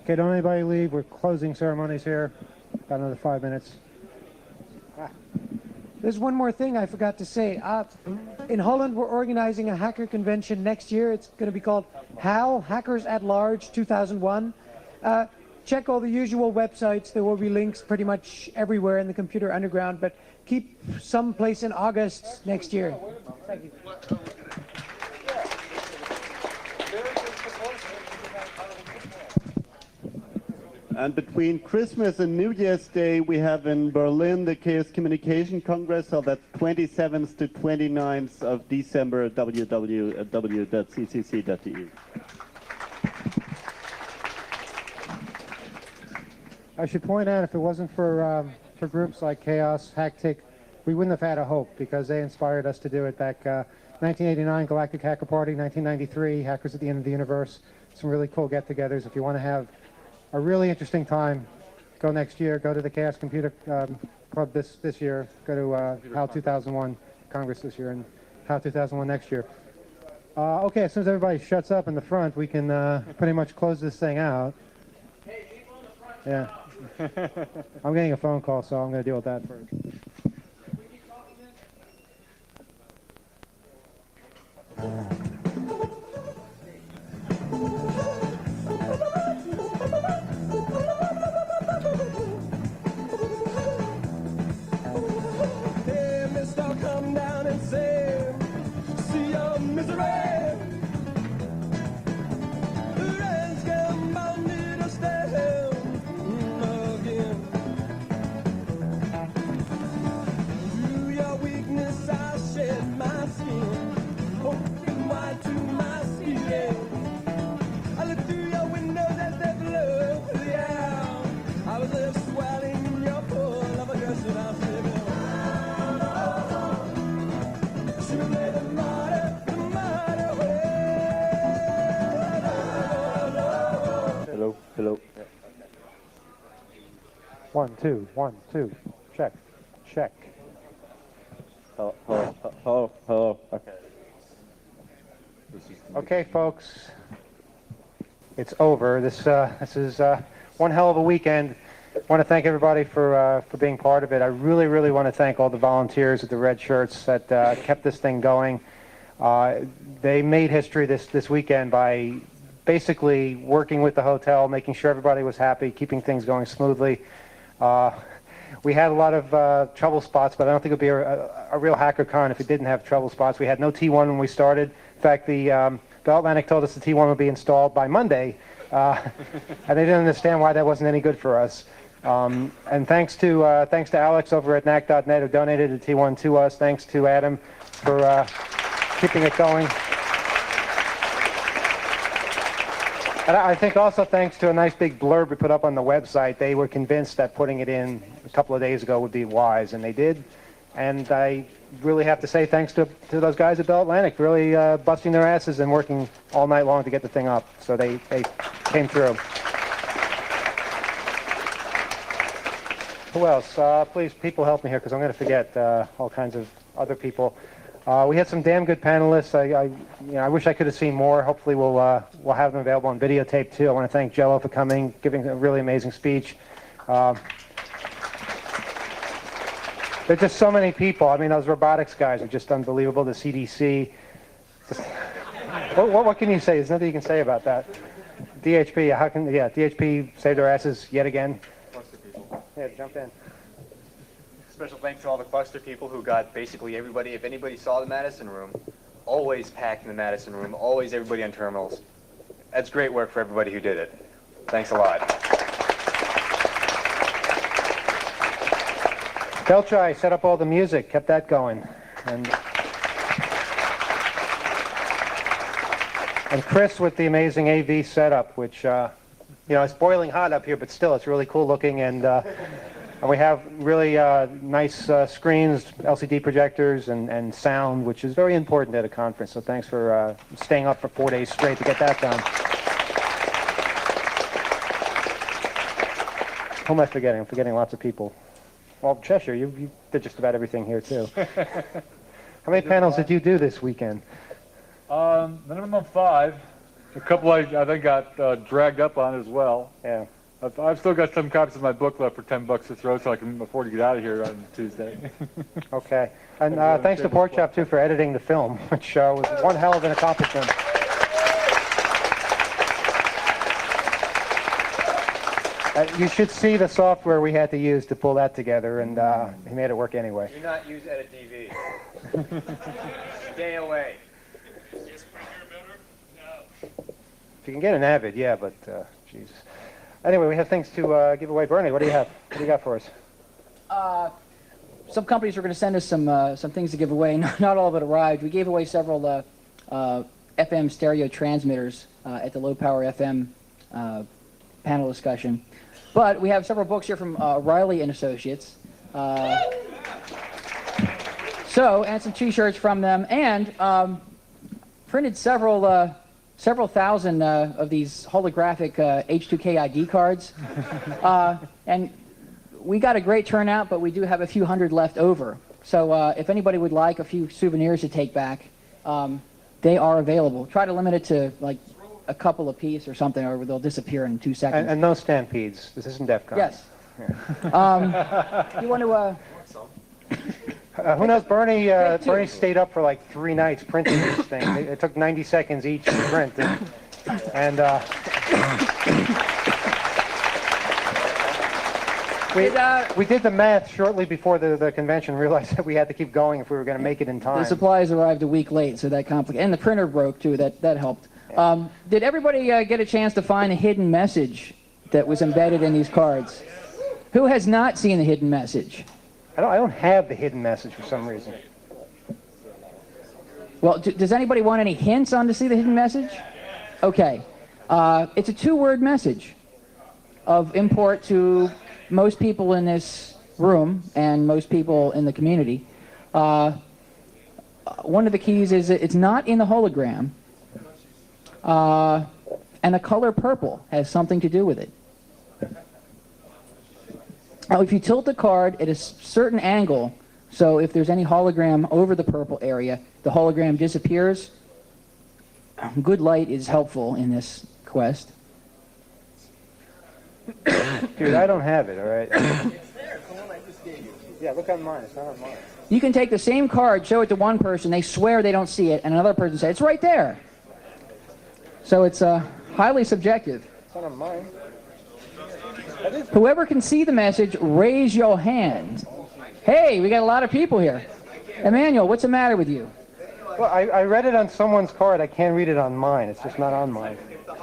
Okay, don't anybody leave. We're closing ceremonies here. Got another 5 minutes. There's one more thing I forgot to say. In Holland, we're organizing a hacker convention next year. It's going to be called HAL, Hackers at Large 2001. Check all the usual websites. There will be links pretty much everywhere in the computer underground, but keep some place in August next year. Thank you. And between Christmas and New Year's Day, we have in Berlin the Chaos Communication Congress, so that's 27th to 29th of December at www.ccc.de. I should point out, if it wasn't for groups like Chaos, HackTick, we wouldn't have had a hope, because they inspired us to do it back 1989, Galactic Hacker Party, 1993, Hackers at the End of the Universe. Some really cool get-togethers. If you want to have a really interesting time, go next year. Go to the Chaos Computer Club this year. Go to HAL 2001 Congress this year and HAL 2001 next year. Okay, as soon as everybody shuts up in the front, we can pretty much close this thing out. Hey, people in the front. Yeah. I'm getting a phone call, so I'm going to deal with that first. Hey, mister, come down and say, see your misery. Hello. 1, 2, 1, 2. Check. Check. Hello. Okay. Okay, folks. It's over. This is one hell of a weekend. I want to thank everybody for being part of it. I really want to thank all the volunteers with the red shirts that kept this thing going. They made history this weekend by basically working with the hotel, making sure everybody was happy, keeping things going smoothly. We had a lot of trouble spots, but I don't think it would be a real HackerCon if it didn't have trouble spots. We had no T1 when we started. In fact, the Bell Atlantic told us the T1 would be installed by Monday, and they didn't understand why that wasn't any good for us. And thanks to Alex over at knack.net who donated the T1 to us. Thanks to Adam for keeping it going. And I think also thanks to a nice big blurb we put up on the website, they were convinced that putting it in a couple of days ago would be wise, and they did. And I really have to say thanks to those guys at Bell Atlantic, really busting their asses and working all night long to get the thing up. So they came through. Who else? Please, people help me here, because I'm going to forget all kinds of other people. We had some damn good panelists. I wish I could have seen more. Hopefully we'll have them available on videotape too. I want to thank Jello for coming, giving a really amazing speech. There's just so many people. I mean, those robotics guys are just unbelievable. The CDC. What can you say? There's nothing you can say about that. DHP. DHP saved their asses yet again. Cluster people. Yeah, jump in. Special thanks to all the cluster people who got basically everybody. If anybody saw the Madison room, always packed in the Madison room, always everybody on terminals. That's great work for everybody who did it. Thanks a lot. Belchai set up all the music, kept that going. And Chris with the amazing AV setup, which, it's boiling hot up here, but still it's really cool looking. And we have really nice screens, LCD projectors, and sound, which is very important at a conference. So thanks for staying up for 4 days straight to get that done. Who am I forgetting? I'm forgetting lots of people. Well, Cheshire, you did just about everything here, too. How many panels did you do this weekend? Minimum of 5. A couple I think got dragged up on as well. Yeah. I've still got some copies of my book left for $10 to throw, so I can afford to get out of here on Tuesday. Okay. And thanks to Pork Chop, too, for editing the film, which was one hell of an accomplishment. You should see the software we had to use to pull that together, and he made it work anyway. Do not use Edit DV. Stay away. If you can get an Avid, yeah, but Jesus. Anyway, we have things to give away. Bernie, what do you have? What do you got for us? Some companies were going to send us some things to give away. Not all of it arrived. We gave away several FM stereo transmitters at the Low Power FM panel discussion. But we have several books here from Riley and Associates. And some T-shirts from them, and printed several thousand of these holographic H2K ID cards. And we got a great turnout, but we do have a few hundred left over. So if anybody would like a few souvenirs to take back, they are available. Try to limit it to like a couple a piece or something, or they'll disappear in 2 seconds. And no stampedes. This isn't DEF CON. Yes. Yeah. You want to... Who knows? Bernie stayed up for like 3 nights printing this thing. It took 90 seconds each to print. We did the math shortly before the convention, realized that we had to keep going if we were going to make it in time. The supplies arrived a week late, so that complicated. And the printer broke, too. That helped. Did everybody get a chance to find a hidden message that was embedded in these cards? Who has not seen the hidden message? I don't have the hidden message for some reason. Well, does anybody want any hints on to see the hidden message? Okay. It's a 2-word message of import to most people in this room and most people in the community. One of the keys is it's not in the hologram, and the color purple has something to do with it. Now, if you tilt the card at a certain angle, so if there's any hologram over the purple area, the hologram disappears. Good light is helpful in this quest. Dude, I don't have it, all right? It's there, the one I just gave you. Yeah, look on mine. It's not on mine. You can take the same card, show it to one person, they swear they don't see it, and another person says, it's right there. So it's highly subjective. It's not on mine. Whoever can see the message, raise your hand. Hey, we got a lot of people here. Emmanuel, what's the matter with you? Well, I read it on someone's card. I can't read it on mine. It's just not on mine.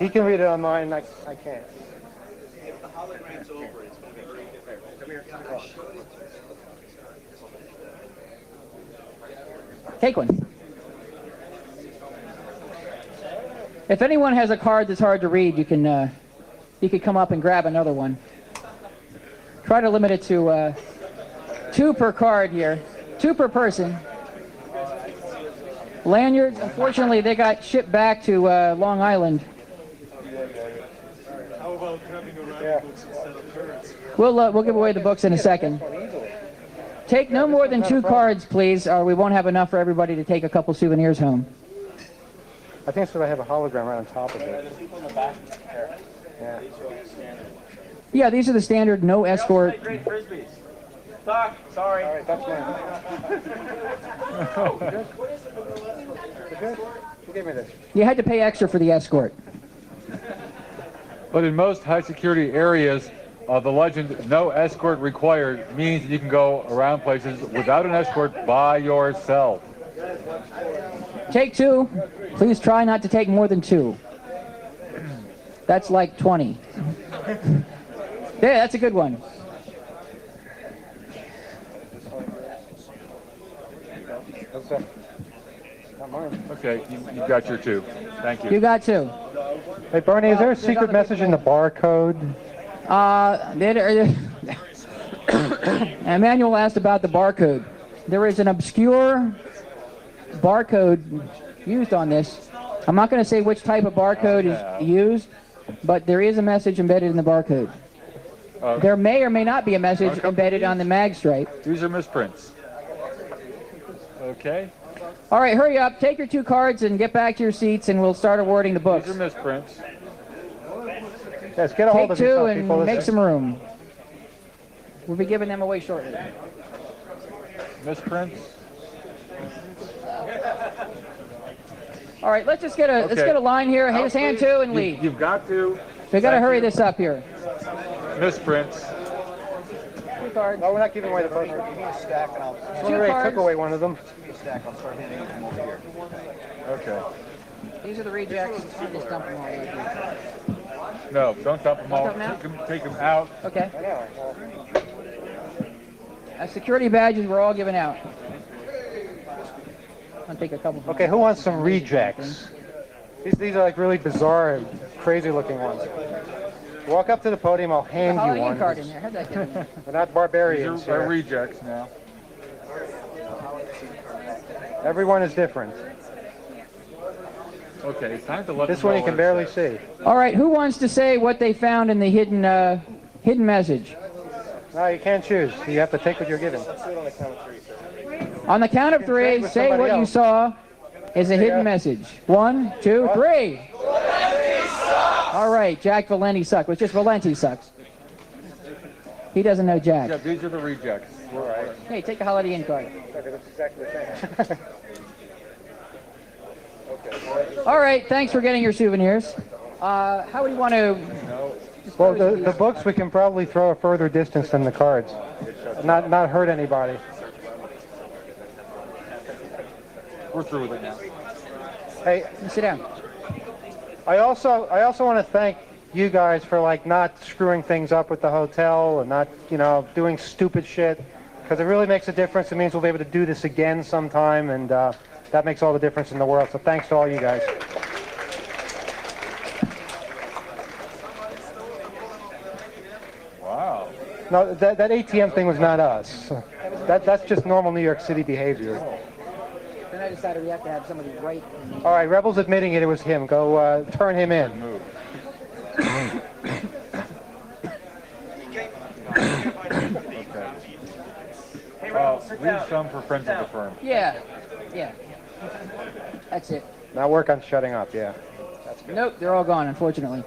He can read it on mine, and I can't. If the hologram's over, it's going to be very different. Come here. Take one. If anyone has a card that's hard to read, you can come up and grab another one. Try to limit it to 2 per card here, 2 per person. Lanyards, unfortunately, they got shipped back to Long Island. How about having around books instead of cards? We'll give away the books in a second. Take no more than 2 cards, please, or we won't have enough for everybody to take a couple souvenirs home. I think it's because I have a hologram right on top of it. Yeah. Yeah, these are the standard no escort. Great frisbees. Sorry. All right, that's mine. Oh, you good? You good? Who gave me this? You had to pay extra for the escort. But in most high-security areas, the legend, no escort required, means that you can go around places without an escort by yourself. Take 2. Please try not to take more than 2. That's like 20. Yeah, that's a good one. That's not mine. Okay, you got your 2. Thank you. You got 2. Hey, Bernie, is there a secret message in the barcode? Emmanuel asked about the barcode. There is an obscure barcode used on this. I'm not going to say which type of barcode is used, but there is a message embedded in the barcode. There may or may not be a message embedded on the mag stripe. These are misprints. Okay. All right, hurry up. Take your 2 cards and get back to your seats, and we'll start awarding the books. These are misprints. Yes, get a hold Take of 2 yourself, and people. make some room. We'll be giving them away shortly. Misprints. All right, let's just get a let's get a line here. Just hand 2 and leave. You've got to. We got to hurry this up here. Misprints. 2 cards. No, we're not giving away the poster. Give me a stack and I'll We already took away one of them. give me a stack. I'll start handing them over here. Okay. These are the rejects. Just dump them all right here. No, don't dump them all. Dump them out? Take them out. Okay. Security badges were all given out. I'll take a couple. Okay, who wants some rejects? These are like really bizarre, crazy looking ones. Walk up to the podium, I'll hand you Halloween one. card in there. How'd that get in there? We're not barbarians These are here. rejects now. Everyone is different. Okay, it's time to let This them one know you can what barely it says. see. All right, who wants to say what they found in the hidden message? No, you can't choose. You have to take what you're given. On the count of You can trade 3, with say somebody what you else. saw is a hidden go. message. 1, 2, 3. All right, Jack Valenti sucks. It's just Valenti sucks. He doesn't know Jack. Yeah, these are the rejects. All right. Hey, take a Holiday Inn card. That's exactly the same. All right, thanks for getting your souvenirs. How do you want to... Well, the books we can probably throw a further distance than the cards. Not hurt anybody. We're through with it now. Hey, Sit down. I also want to thank you guys for like not screwing things up with the hotel and not, you know, doing stupid shit, because it really makes a difference. It means we'll be able to do this again sometime, and that makes all the difference in the world. So thanks to all you guys. Wow. No, that ATM thing was not us. That's just normal New York City behavior. Then I decided we have to have somebody right. All right, Rebel's admitting it was him. Go turn him in. Move. Okay. Leave some for friends of the firm. Yeah, yeah. That's it. Now work on shutting up, yeah. Nope, they're all gone, unfortunately.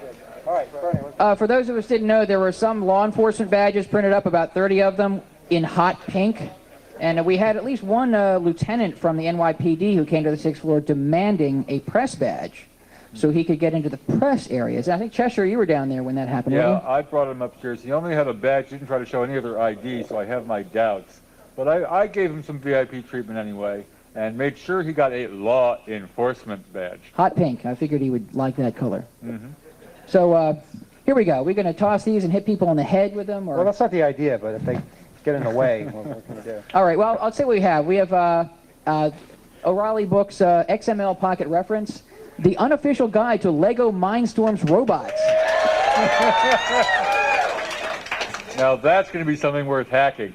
All right, Bernie. For those of us who didn't know, there were some law enforcement badges printed up, about 30 of them, in hot pink. And we had at least one lieutenant from the NYPD who came to the 6th floor demanding a press badge so he could get into the press areas. And I think, Cheshire, you were down there when that happened, Yeah, weren't you? I brought him upstairs. He only had a badge. He didn't try to show any other ID, so I have my doubts. But I gave him some VIP treatment anyway and made sure he got a law enforcement badge. Hot pink. I figured he would like that color. Mm-hmm. So here we go. We're going to toss these and hit people on the head with them? Or... Well, that's not the idea, but if they get in the way, what can we do? All right, well, I'll say what we have. We have O'Reilly Books XML Pocket Reference, the unofficial guide to Lego Mindstorm's robots. Now that's going to be something worth hacking.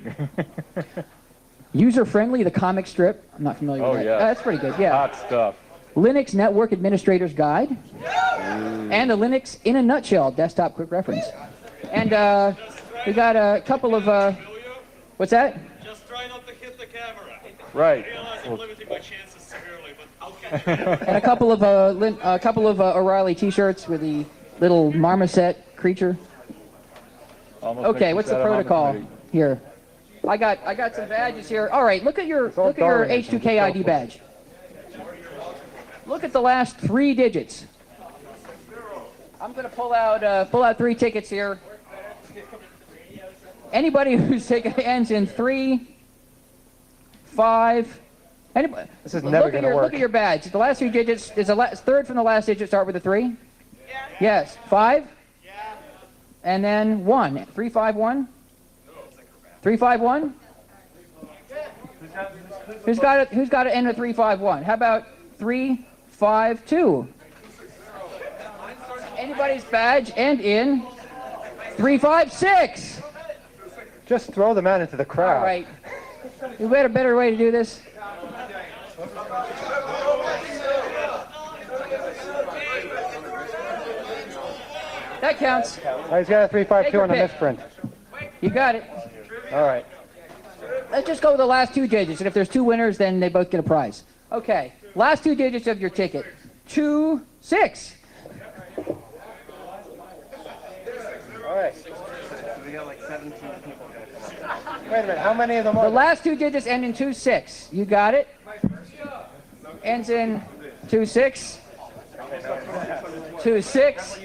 User-friendly, the comic strip. I'm not familiar with that. Yeah. That's pretty good, yeah. Hot stuff. Linux Network Administrator's Guide. And a Linux in a Nutshell desktop quick reference. And we got a couple of... what's that? Just try not to hit the camera. Right. I realize I'm limiting my chances severely, but I'll catch you. And a couple of O'Reilly T-shirts with the little marmoset creature. Almost Okay, makes what's you the sad I'm on protocol committee. here? I got some badges here. All right, look at your all Darwinism, H2K ID badge. Look at the last 3 digits. I'm going to pull out 3 tickets here. Anybody whose ticket ends in 3, 5. Anybody? This is never going to work. Look at your badge. The last 3 digits is the third from the last digit. Start with a 3. Yeah. Yes. 5. Yeah. And then 1. 351. 351. Who's got to end with 351? How about 352? Anybody's badge end in 356. Just throw them out into the crowd. All right. We had a better way to do this. That counts. Oh, he's got a 352 on the pick. misprint. You got it. All right. Let's just go with the last 2 digits, and if there's 2 winners, then they both get a prize. Okay. Last two digits of your ticket. 26. All right. We got like 17 people. Wait a minute. How many of them The are? last two digits end in 26. You got it? Ends in 26. 26.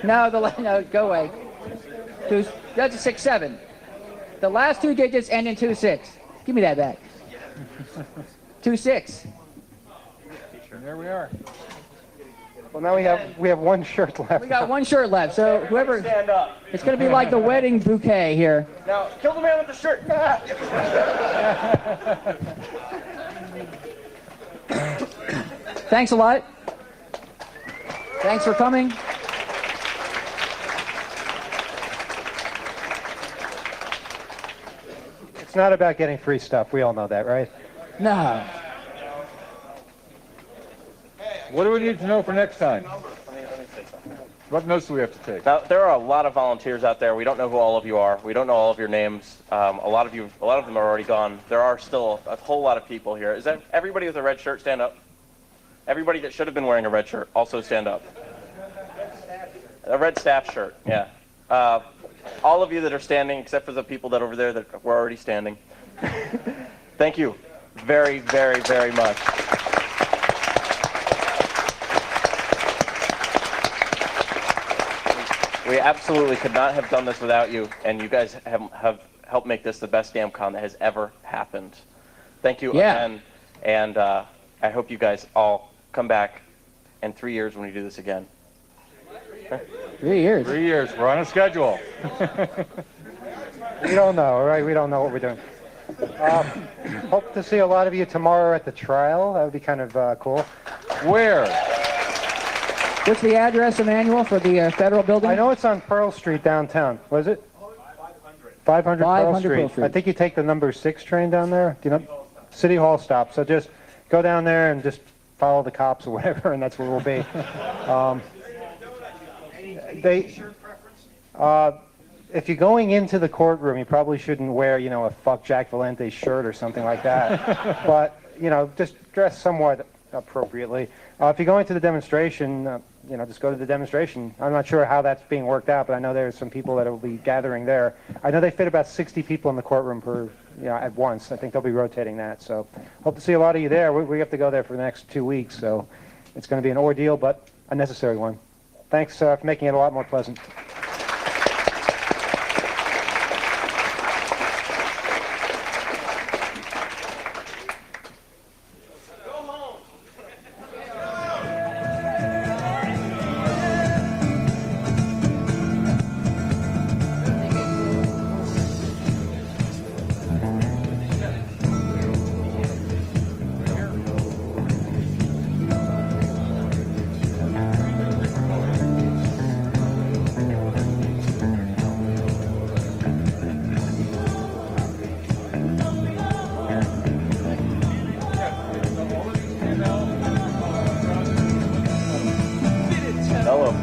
No, no, go away. That's a 6-7. The last two digits end in 26. Give me that back. 26. And there we are. Well, now we have one shirt left. We got one shirt left, so whoever. Stand up. It's going to be like the wedding bouquet here. Now, kill the man with the shirt. Thanks a lot. Thanks for coming. It's not about getting free stuff. We all know that, right? No. What do we need to know for next time? What notes do we have to take? Now, there are a lot of volunteers out there. We don't know who all of you are. We don't know all of your names. A lot of them are already gone. There are still a whole lot of people here. Is that everybody with a red shirt? Stand up. Everybody that should have been wearing a red shirt, also stand up. A red staff shirt, yeah. All of you that are standing, except for the people that over there that were already standing. Thank you very, very, very much. We absolutely could not have done this without you, and you guys have helped make this the best damn con that has ever happened. Thank you again, and I hope you guys all come back in 3 years when we do this again. 3 years. 3 years. We're on a schedule. We don't know, all right? We don't know what we're doing. Hope to see a lot of you tomorrow at the trial. That would be kind of cool. Where? What's the address, Emmanuel, for the federal building? I know it's on Pearl Street downtown. Was it? 500 Pearl Street. I think you take the number 6 train down there. Do you know? City Hall stop. So just go down there and just follow the cops or whatever, and that's where we'll be. If you're going into the courtroom, you probably shouldn't wear, a Fuck Jack Valente shirt or something like that. But, just dress somewhat appropriately. If you're going to the demonstration, just go to the demonstration. I'm not sure how that's being worked out, but I know there's some people that will be gathering there. I know they fit about 60 people in the courtroom at once. I think they'll be rotating that. So hope to see a lot of you there. We have to go there for the next 2 weeks, so it's going to be an ordeal, but a necessary one. Thanks for making it a lot more pleasant.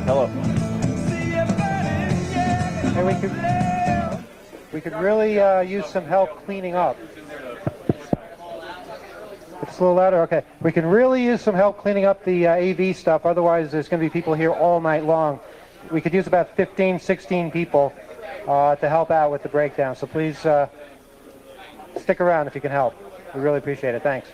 Hello. Hey, we could really use some help cleaning up. It's a little louder. Okay. We can really use some help cleaning up the AV stuff. Otherwise, there's going to be people here all night long. We could use about 15, 16 people to help out with the breakdown. So please stick around if you can help. We really appreciate it. Thanks.